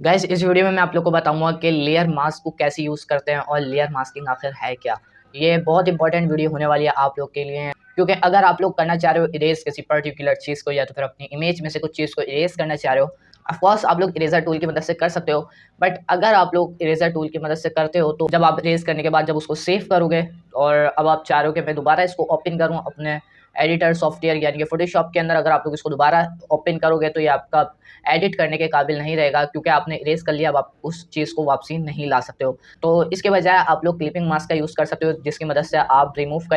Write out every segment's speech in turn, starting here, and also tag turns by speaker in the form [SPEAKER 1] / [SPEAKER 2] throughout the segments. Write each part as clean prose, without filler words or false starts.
[SPEAKER 1] Guys इस video में मैं आप लोग को बताऊंगा कि लेयर मास्क को कैसे यूज़ करते हैं और लेयर मास्किंग आखिर है क्या। ये बहुत इंपॉर्टेंट वीडियो होने वाली है आप लोग के लिए, क्योंकि अगर आप लोग करना चाह रहे हो इरेज किसी पर्टिकुलर चीज़ को या तो फिर अपनी इमेज में से कुछ चीज़ को इरेज करना चाह रहे हो, ऑफकोर्स आप लोग इरेजर टूल की मदद से कर सकते हो। बट अगर आप लोग इरेजर टूल की मदद से करते हो तो जब आप इरेज करने के बाद जब उसको सेव करोगे और अब आप चाह रहे हो कि मैं दोबारा इसको ओपन करूँ अपने एडिटर सॉफ्टवेयर यानी कि फोटोशॉप के अंदर, अगर आप लोग इसको दोबारा ओपन करोगे तो ये आपका एडिट करने के काबिल नहीं रहेगा, क्योंकि आपने इरेज कर लिया। अब आप उस चीज़ को वापसी नहीं ला सकते हो। तो इसके बजाय आप लोग क्लिपिंग मास्क का यूज़ कर सकते हो, जिसकी मदद से आप रिमूव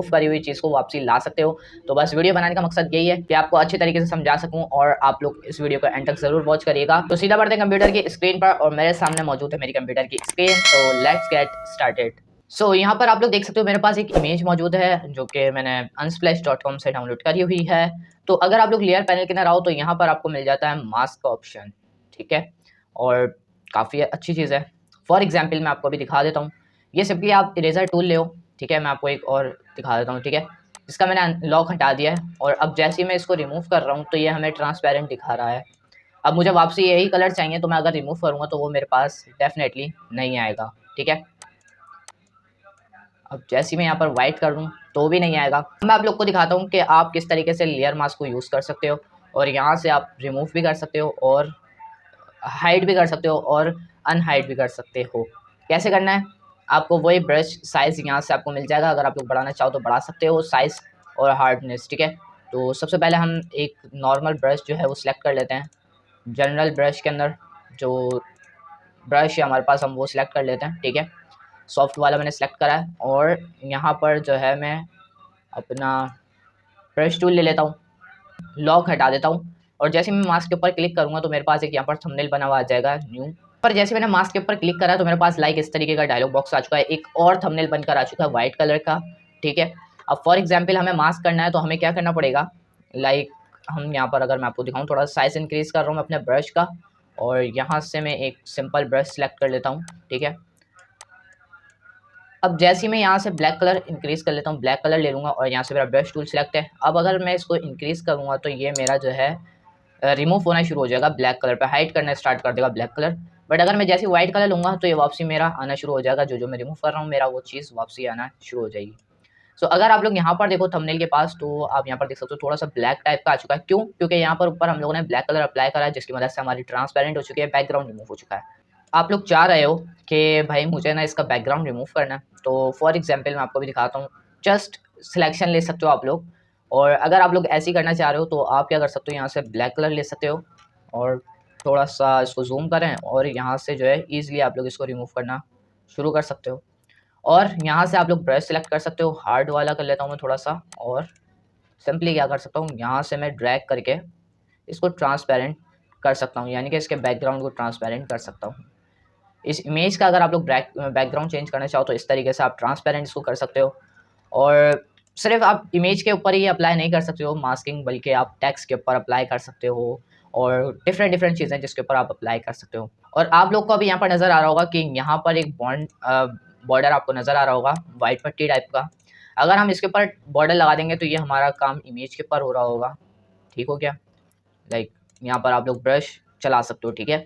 [SPEAKER 1] करी हुई चीज़ को वापसी ला सकते हो। तो बस वीडियो बनाने का मकसद यही है कि आपको अच्छे तरीके से समझा सकूं और आप लोग इस वीडियो को एंड तक जरूर वॉच करिएगा। तो सीधा बढ़ते हैं कंप्यूटर की स्क्रीन पर और मेरे सामने मौजूद है मेरी कंप्यूटर की स्क्रीन। तो लेट्स गेट स्टार्टेड। यहाँ पर आप लोग देख सकते हो मेरे पास एक इमेज मौजूद है जो कि मैंने unsplash.com से डाउनलोड करी हुई है। तो अगर आप लोग लेयर पैनल के अंदर आओ तो यहाँ पर आपको मिल जाता है मास्क का ऑप्शन, ठीक है। और काफ़ी अच्छी चीज़ है। फॉर एग्जांपल मैं आपको अभी दिखा देता हूँ। ये सिंपली आप इरेजर टूल ले, ठीक है। मैं आपको एक और दिखा देता हूँ, ठीक है। इसका मैंने लॉक हटा दिया है और अब जैसे ही मैं इसको रिमूव कर रहा हूँ तो ये हमें ट्रांसपेरेंट दिखा रहा है। अब मुझे वापसी यही कलर चाहिए, तो मैं अगर रिमूव करूँगा तो वो मेरे पास डेफिनेटली नहीं आएगा, ठीक है। अब जैसे ही मैं यहाँ पर वाइट कर दूँ तो भी नहीं आएगा। मैं आप लोग को दिखाता हूँ कि आप किस तरीके से लेयर मास्क को यूज़ कर सकते हो और यहाँ से आप रिमूव भी कर सकते हो और हाइड भी कर सकते हो और अनहाइड भी कर सकते हो। कैसे करना है, आपको वही ब्रश साइज़ यहाँ से आपको मिल जाएगा। अगर आप लोग बढ़ाना चाहो तो बढ़ा सकते हो साइज़ और हार्डनेस, ठीक है। तो सबसे पहले हम एक नॉर्मल ब्रश जो है वो सिलेक्ट कर लेते हैं। जनरल ब्रश के अंदर जो ब्रश है हमारे पास हम वो सिलेक्ट कर लेते हैं, ठीक है। सॉफ्ट वाला मैंने सेलेक्ट करा है और यहाँ पर जो है मैं अपना ब्रश टूल ले लेता हूँ, लॉक हटा देता हूँ और जैसे मैं मास्क के ऊपर क्लिक करूँगा तो मेरे पास एक यहाँ पर थंबनेल बना हुआ आ जाएगा न्यू। पर जैसे मैंने मास्क के ऊपर क्लिक करा तो मेरे पास लाइक इस तरीके का डायलॉग बॉक्स आ चुका है, एक और थंबनेल बनकर आ चुका है वाइट कलर का, ठीक है। अब फॉर एग्जाम्पल हमें मास्क करना है तो हमें क्या करना पड़ेगा, लाइक हम यहाँ पर अगर मैं आपको दिखाऊँ थोड़ा साइज इंक्रीज़ कर रहा हूँ मैं अपने ब्रश का और यहाँ से मैं एक सिंपल ब्रश सेलेक्ट कर लेता हूँ, ठीक है। अब जैसे ही मैं यहाँ से ब्लैक कलर इंक्रीज़ कर लेता हूँ, ब्लैक कलर ले लूँगा और यहाँ से मेरा ब्रश टूल सेलेक्ट है। अब अगर मैं इसको इंक्रीज़ करूँगा तो ये मेरा जो है रिमूव होना शुरू हो जाएगा, ब्लैक कलर पे हाइड करना स्टार्ट कर देगा ब्लैक कलर। बट अगर मैं जैसे व्हाइट कलर लूँगा तो ये वापसी मेरा आना शुरू हो जाएगा, जो मैं रिमूव कर रहा हूँ मेरा वो चीज़ वापसी आना शुरू हो जाएगी। अगर आप लोग यहाँ पर देखो थंबनेल के पास तो आप यहाँ पर देख सकते हो थोड़ा सा ब्लैक टाइप का आ चुका है। क्यों? क्योंकि यहाँ पर ऊपर हम लोगों ने ब्लैक कलर अप्लाई करा है, जिसकी मदद से हमारी ट्रांसपेरेंट हो चुकी है, बैकग्राउंड रिमूव हो चुका है। आप लोग चाह रहे हो कि भाई मुझे ना इसका बैकग्राउंड रिमूव करना है, तो फॉर एग्जांपल मैं आपको भी दिखाता हूँ। जस्ट सिलेक्शन ले सकते हो आप लोग और अगर आप लोग ऐसे ही करना चाह रहे हो तो आप क्या कर सकते हो, यहाँ से ब्लैक कलर ले सकते हो और थोड़ा सा इसको जूम करें और यहाँ से जो है ईज़िली आप लोग इसको रिमूव करना शुरू कर सकते हो। और यहाँ से आप लोग ब्रश सेलेक्ट कर सकते हो, हार्ड वाला कर लेता हूँ मैं थोड़ा सा और सिंपली क्या कर सकता हूँ, यहाँ से मैं ड्रैग करके इसको ट्रांसपेरेंट कर सकता हूँ, यानी कि इसके बैकग्राउंड को ट्रांसपेरेंट कर सकता हूँ। इस इमेज का अगर आप लोग बैकग्राउंड चेंज करना चाहो तो इस तरीके से आप ट्रांसपेरेंट इसको कर सकते हो। और सिर्फ आप इमेज के ऊपर ही अप्लाई नहीं कर सकते हो मास्किंग, बल्कि आप टेक्स्ट के ऊपर अप्लाई कर सकते हो और डिफरेंट डिफरेंट चीज़ें जिसके ऊपर आप अप्लाई कर सकते हो। और आप लोग को अभी यहाँ पर नज़र आ रहा होगा कि यहाँ पर एक बॉर्डर आपको नज़र आ रहा होगा वाइट पट्टी टाइप का। अगर हम इसके ऊपर बॉर्डर लगा देंगे तो ये हमारा काम इमेज के ऊपर हो रहा होगा, ठीक हो गया। लाइक यहाँ पर आप लोग ब्रश चला सकते हो, ठीक है।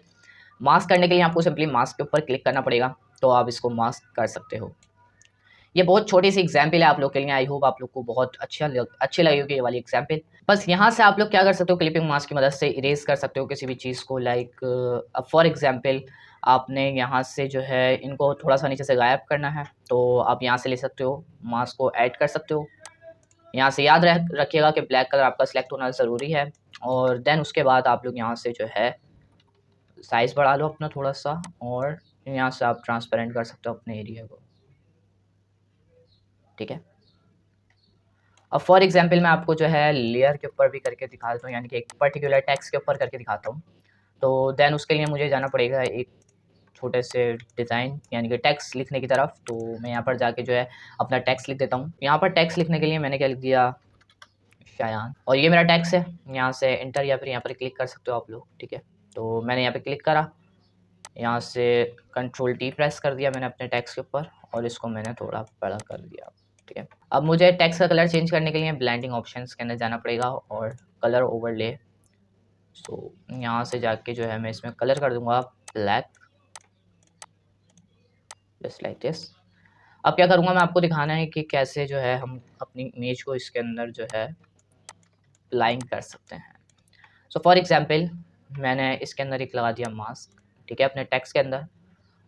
[SPEAKER 1] मास्क करने के लिए आपको सिंपली मास्क के ऊपर क्लिक करना पड़ेगा, तो आप इसको मास्क कर सकते हो। ये बहुत छोटी सी एग्जाम्पल है आप लोग के लिए, आई होप आप लोग को बहुत अच्छी लगेगी ये वाली एग्जाम्पल। बस यहाँ से आप लोग क्या कर सकते हो, क्लिपिंग मास्क की मदद से इरेज कर सकते हो किसी भी चीज़ को। लाइक फॉर एग्जाम्पल आपने यहाँ से जो है इनको थोड़ा सा नीचे से गायब करना है तो आप यहाँ से ले सकते हो, मास्क को ऐड कर सकते हो। यहाँ से याद रखिएगा कि ब्लैक कलर आपका सिलेक्ट होना ज़रूरी है और देन उसके बाद आप लोग यहाँ से जो है साइज़ बढ़ा लो अपना थोड़ा सा और यहाँ से आप ट्रांसपेरेंट कर सकते हो अपने एरिया को, ठीक है। अब फॉर एग्जांपल मैं आपको जो है लेयर के ऊपर भी करके दिखा देता हूँ, यानी कि एक पर्टिकुलर टेक्स्ट के ऊपर करके दिखाता हूँ। तो देन उसके लिए मुझे जाना पड़ेगा एक छोटे से डिज़ाइन यानी कि टेक्स्ट लिखने की तरफ। तो मैं यहाँ पर जाके जो है अपना टेक्स्ट लिख देता हूँ। यहाँ पर टेक्स्ट लिखने के लिए मैंने क्या लिख दिया, शायान, और ये मेरा टेक्स्ट है। यहाँ से एंटर या फिर यहाँ पर क्लिक कर सकते हो आप लोग, ठीक है। तो मैंने यहाँ पर क्लिक करा, यहाँ से कंट्रोल-T प्रेस कर दिया मैंने अपने टेक्स्ट के ऊपर और इसको मैंने थोड़ा बड़ा कर दिया, ठीक है। अब मुझे टेक्स्ट का कलर चेंज करने के लिए ब्लेंडिंग ऑप्शंस के अंदर जाना पड़ेगा और कलर ओवरले सो यहाँ से जाके जो है मैं इसमें कलर कर दूंगा ब्लैक, जस्ट लाइक दिस। अब क्या करूँगा, मैं आपको दिखाना है कि कैसे जो है हम अपनी इमेज को इसके अंदर जो है अलाइन कर सकते हैं। सो फॉर एग्जांपल मैंने इसके अंदर एक लगा दिया मास्क, ठीक है, अपने टेक्स्ट के अंदर,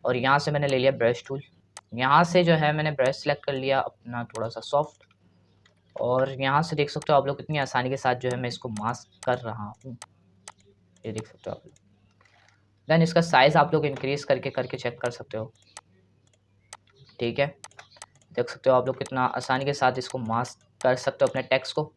[SPEAKER 1] और यहाँ से मैंने ले लिया ब्रश टूल। यहाँ से जो है मैंने ब्रश सेलेक्ट कर लिया अपना थोड़ा सा सॉफ्ट, और यहाँ से देख सकते हो आप लोग कितनी आसानी के साथ जो है मैं इसको मास्क कर रहा हूँ, ये देख सकते हो आप लोग। देन इसका साइज़ आप लोग इंक्रीज़ करके करके चेक कर सकते हो, ठीक है, देख सकते हो आप लोग कितना आसानी के साथ इसको मास्क कर सकते हो अपने टेक्स्ट को।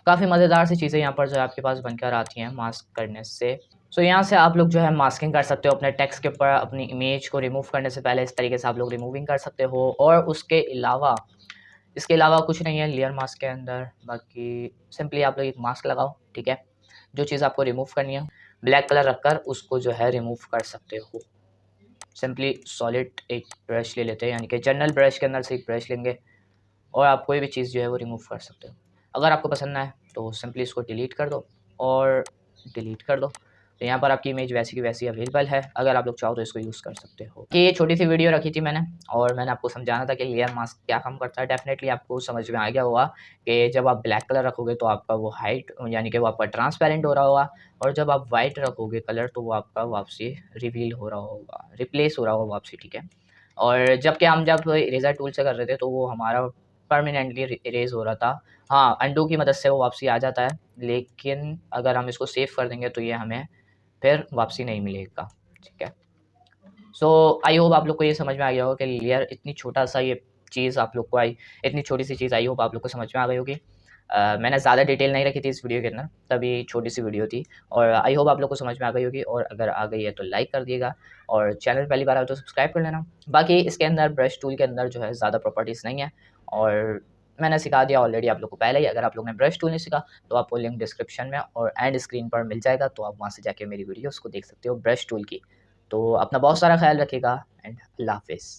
[SPEAKER 1] काफ़ी मज़ेदार सी चीज़ें यहाँ पर जो है आपके पास बनकर आती हैं मास्क करने से। सो यहाँ से आप लोग जो है मास्किंग कर सकते हो अपने टेक्स्ट के ऊपर, अपनी इमेज को रिमूव करने से पहले इस तरीके से आप लोग रिमूविंग कर सकते हो। और उसके अलावा इसके अलावा कुछ नहीं है लेयर मास्क के अंदर, बाकी सिंपली आप लोग एक मास्क लगाओ, ठीक है, जो चीज़ आपको रिमूव करनी है ब्लैक कलर रखकर उसको जो है रिमूव कर सकते हो। सिंपली सॉलिड एक ब्रश ले लेते हैं, यानी कि जनरल ब्रश के अंदर से एक ब्रश लेंगे और आप कोई भी चीज़ जो है वो रिमूव कर सकते हो। अगर आपको पसंद ना आए तो सिंपली इसको डिलीट कर दो और डिलीट कर दो, तो यहाँ पर आपकी इमेज वैसी की वैसी अवेलेबल है। अगर आप लोग चाहो तो इसको यूज़ कर सकते हो। कि ये छोटी सी वीडियो रखी थी मैंने और मैंने आपको समझाना था कि लेयर मास्क क्या काम करता है। डेफिनेटली आपको समझ में आ गया होगा कि जब आप ब्लैक कलर रखोगे तो आपका वो हाइट यानी कि वो आपका ट्रांसपेरेंट हो रहा होगा, और जब आप वाइट रखोगे कलर तो वो आपका वापसी रिवील हो रहा होगा, रिप्लेस हो रहा होगा वापसी, ठीक है। और जबकि हम जब इरेज़र टूल से कर रहे थे तो वो हमारा परमानेंटली इरेज़ हो रहा था। हाँ, अंडू की मदद से वो वापसी आ जाता है, लेकिन अगर हम इसको सेव कर देंगे तो ये हमें फिर वापसी नहीं मिलेगा, ठीक है। सो आई होप आप लोग को ये समझ में आ गया होगा कि लेयर इतनी छोटा-सा ये चीज़ आप लोग को आई, इतनी छोटी-सी चीज़ आई होप आप लोग को समझ में आ गई होगी। मैंने ज़्यादा डिटेल नहीं रखी थी इस वीडियो के अंदर, तभी छोटी-सी वीडियो थी, और आई होप आप लोग को समझ में आ गई होगी, और अगर आ गई है तो लाइक कर दिएगा और चैनल पहली बार आए तो सब्सक्राइब कर लेना। बाकी इसके अंदर ब्रश टूल के अंदर जो है ज़्यादा प्रॉपर्टीज़ नहीं है, और मैंने सिखा दिया ऑलरेडी आप लोग को पहले ही। अगर आप लोग ने ब्रश टूल नहीं सीखा तो आपको लिंक डिस्क्रिप्शन में और एंड स्क्रीन पर मिल जाएगा, तो आप वहाँ से जाके मेरी वीडियोज़ को देख सकते हो ब्रश टूल की। तो अपना बहुत सारा ख़्याल रखिएगा एंड अल्लाह हाफ़िज़।